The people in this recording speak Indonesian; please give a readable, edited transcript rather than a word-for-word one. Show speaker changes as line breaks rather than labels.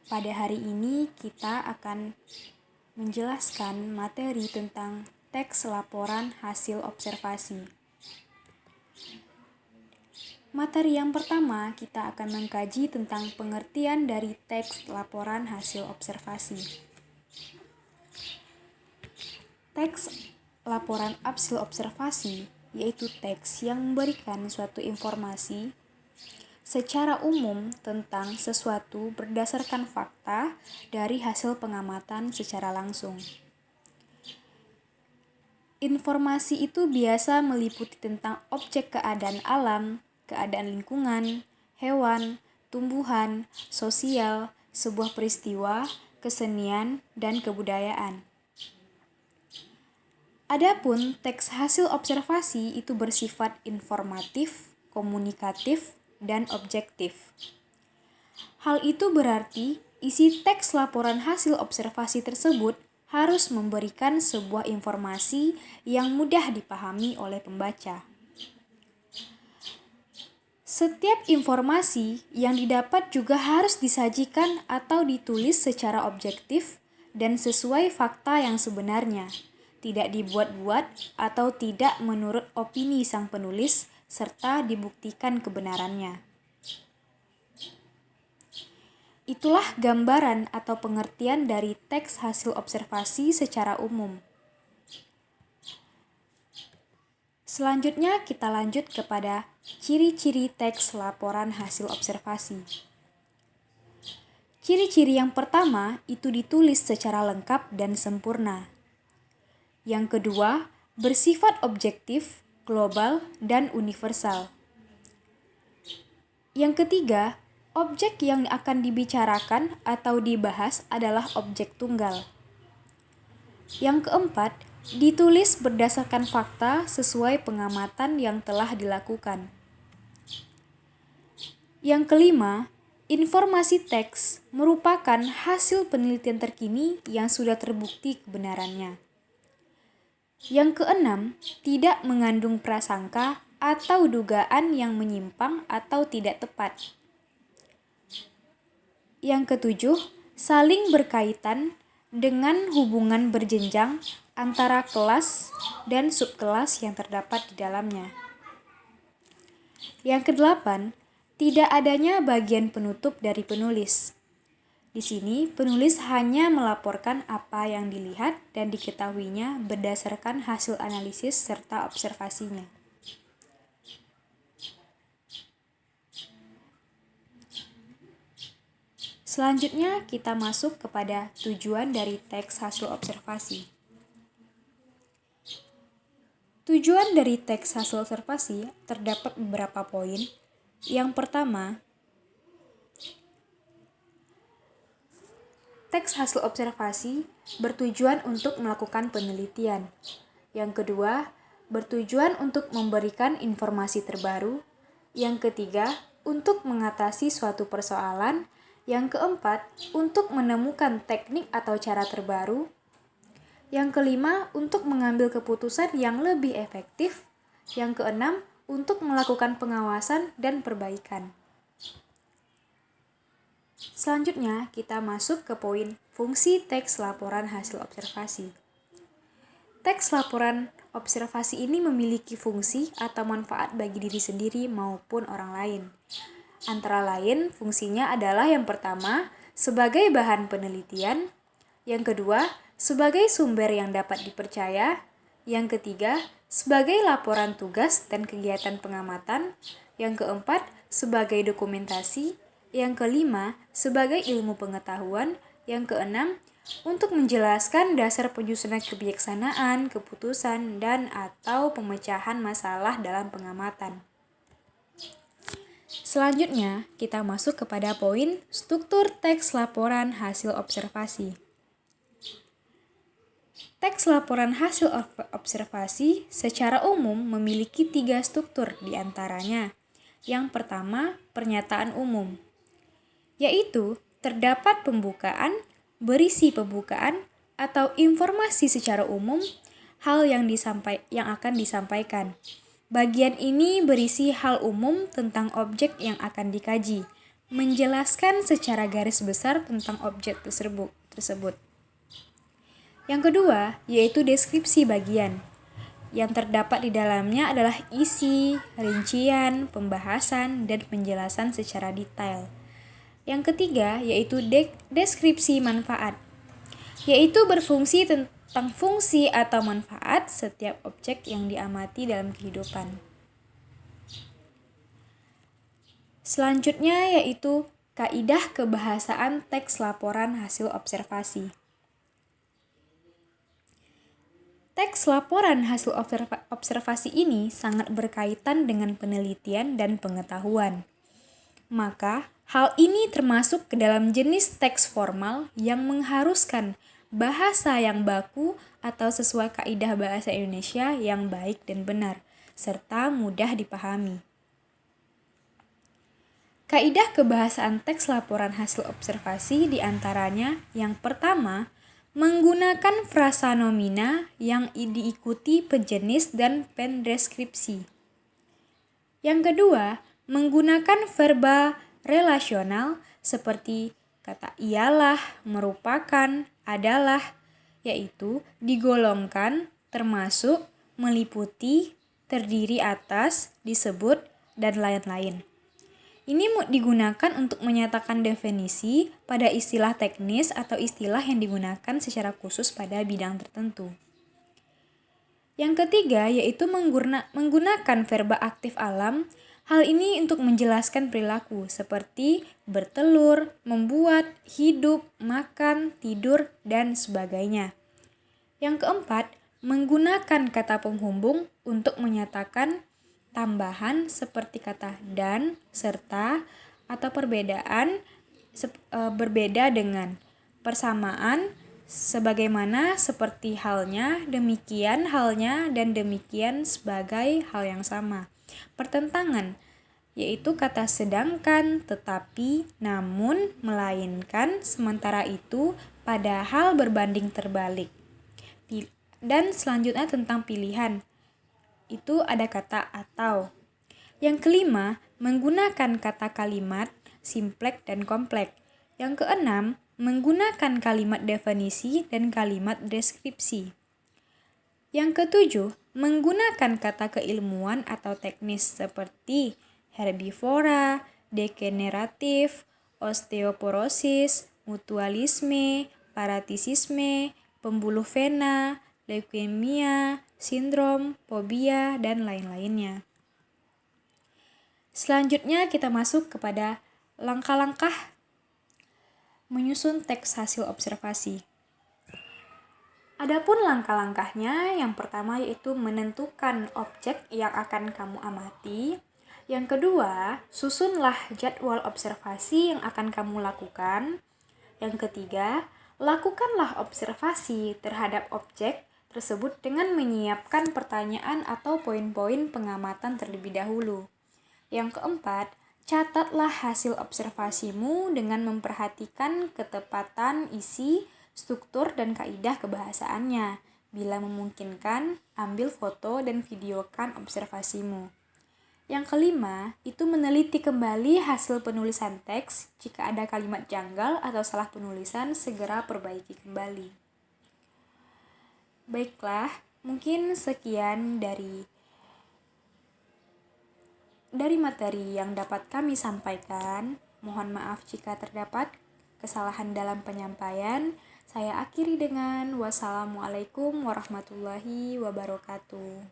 Pada hari ini kita akan menjelaskan materi tentang teks laporan hasil observasi. Materi yang pertama, kita akan mengkaji tentang pengertian dari teks laporan hasil observasi. Teks laporan hasil observasi yaitu teks yang memberikan suatu informasi secara umum tentang sesuatu berdasarkan fakta dari hasil pengamatan secara langsung. Informasi itu biasa meliputi tentang objek keadaan alam, keadaan lingkungan, hewan, tumbuhan, sosial, sebuah peristiwa, kesenian, dan kebudayaan. Adapun teks hasil observasi itu bersifat informatif, komunikatif, dan objektif. Hal itu berarti isi teks laporan hasil observasi tersebut harus memberikan sebuah informasi yang mudah dipahami oleh pembaca. Setiap informasi yang didapat juga harus disajikan atau ditulis secara objektif dan sesuai fakta yang sebenarnya, tidak dibuat-buat atau tidak menurut opini sang penulis, serta dibuktikan kebenarannya. Itulah gambaran atau pengertian dari teks hasil observasi secara umum. Selanjutnya kita lanjut kepada ciri-ciri teks laporan hasil observasi. Ciri-ciri yang pertama itu ditulis secara lengkap dan sempurna. Yang kedua, bersifat objektif, global, dan universal. Yang ketiga, objek yang akan dibicarakan atau dibahas adalah objek tunggal. Yang keempat, ditulis berdasarkan fakta sesuai pengamatan yang telah dilakukan. Yang kelima, informasi teks merupakan hasil penelitian terkini yang sudah terbukti kebenarannya. Yang keenam, tidak mengandung prasangka atau dugaan yang menyimpang atau tidak tepat. Yang ketujuh, saling berkaitan dengan hubungan berjenjang antara kelas dan subkelas yang terdapat di dalamnya. Yang kedelapan, tidak adanya bagian penutup dari penulis. Di sini, penulis hanya melaporkan apa yang dilihat dan diketahuinya berdasarkan hasil analisis serta observasinya. Selanjutnya, kita masuk kepada tujuan dari teks hasil observasi. Tujuan dari teks hasil observasi terdapat beberapa poin. Yang pertama, teks hasil observasi bertujuan untuk melakukan penelitian. Yang kedua, bertujuan untuk memberikan informasi terbaru. Yang ketiga, untuk mengatasi suatu persoalan. Yang keempat, untuk menemukan teknik atau cara terbaru. Yang kelima, untuk mengambil keputusan yang lebih efektif. Yang keenam, untuk melakukan pengawasan dan perbaikan. Selanjutnya, kita masuk ke poin fungsi teks laporan hasil observasi. Teks laporan observasi ini memiliki fungsi atau manfaat bagi diri sendiri maupun orang lain. Antara lain, fungsinya adalah yang pertama, sebagai bahan penelitian. Yang kedua, sebagai sumber yang dapat dipercaya. Yang ketiga, sebagai laporan tugas dan kegiatan pengamatan. Yang keempat, sebagai dokumentasi. Yang kelima, sebagai ilmu pengetahuan. Yang keenam, untuk menjelaskan dasar penyusunan kebijaksanaan, keputusan, dan atau pemecahan masalah dalam pengamatan. Selanjutnya, kita masuk kepada poin struktur teks laporan hasil observasi. Teks laporan hasil observasi secara umum memiliki 3 struktur diantaranya. Yang pertama, pernyataan umum, yaitu terdapat pembukaan, berisi pembukaan, atau informasi secara umum, hal yang akan disampaikan. Bagian ini berisi hal umum tentang objek yang akan dikaji, menjelaskan secara garis besar tentang objek tersebut. Yang kedua, yaitu deskripsi bagian. Yang terdapat di dalamnya adalah isi, rincian, pembahasan, dan penjelasan secara detail. Yang ketiga, yaitu deskripsi manfaat, yaitu berfungsi tentang fungsi atau manfaat setiap objek yang diamati dalam kehidupan. Selanjutnya yaitu kaidah kebahasaan teks laporan hasil observasi. Teks laporan hasil observasi ini sangat berkaitan dengan penelitian dan pengetahuan. Maka, hal ini termasuk ke dalam jenis teks formal yang mengharuskan bahasa yang baku atau sesuai kaidah bahasa Indonesia yang baik dan benar, serta mudah dipahami. Kaidah kebahasaan teks laporan hasil observasi diantaranya yang pertama, menggunakan frasa nomina yang diikuti pejenis dan pendeskripsi. Yang kedua, menggunakan verba relasional seperti kata ialah, merupakan, adalah, yaitu digolongkan, termasuk, meliputi, terdiri atas, disebut, dan lain-lain. Ini digunakan untuk menyatakan definisi pada istilah teknis atau istilah yang digunakan secara khusus pada bidang tertentu. Yang ketiga yaitu menggunakan verba aktif alam. Hal ini untuk menjelaskan perilaku seperti bertelur, membuat, hidup, makan, tidur, dan sebagainya. Yang keempat, menggunakan kata penghubung untuk menyatakan tambahan seperti kata dan, serta, atau perbedaan berbeda dengan, persamaan, sebagaimana, seperti halnya, demikian halnya, dan demikian sebagai hal yang sama. Pertentangan, yaitu kata sedangkan, tetapi, namun, melainkan, sementara itu, padahal berbanding terbalik. Dan selanjutnya tentang pilihan. Itu ada kata atau. Yang kelima, menggunakan kata kalimat simplek dan kompleks. Yang keenam, menggunakan kalimat definisi dan kalimat deskripsi. Yang ketujuh, menggunakan kata keilmuan atau teknis seperti herbivora, degeneratif, osteoporosis, mutualisme, paratisisme, pembuluh vena, leukemia, sindrom, fobia, dan lain-lainnya. Selanjutnya kita masuk kepada langkah-langkah menyusun teks hasil observasi. Adapun langkah-langkahnya, yang pertama yaitu menentukan objek yang akan kamu amati. Yang kedua, susunlah jadwal observasi yang akan kamu lakukan. Yang ketiga, lakukanlah observasi terhadap objek tersebut dengan menyiapkan pertanyaan atau poin-poin pengamatan terlebih dahulu. Yang keempat, catatlah hasil observasimu dengan memperhatikan ketepatan isi, struktur, dan kaidah kebahasaannya. Bila memungkinkan, ambil foto dan videokan observasimu. Yang kelima, itu meneliti kembali hasil penulisan teks. Jika ada kalimat janggal atau salah penulisan, segera perbaiki kembali. Baiklah, mungkin sekian dari materi yang dapat kami sampaikan. Mohon maaf jika terdapat kesalahan dalam penyampaian. Saya akhiri dengan wassalamualaikum warahmatullahi wabarakatuh.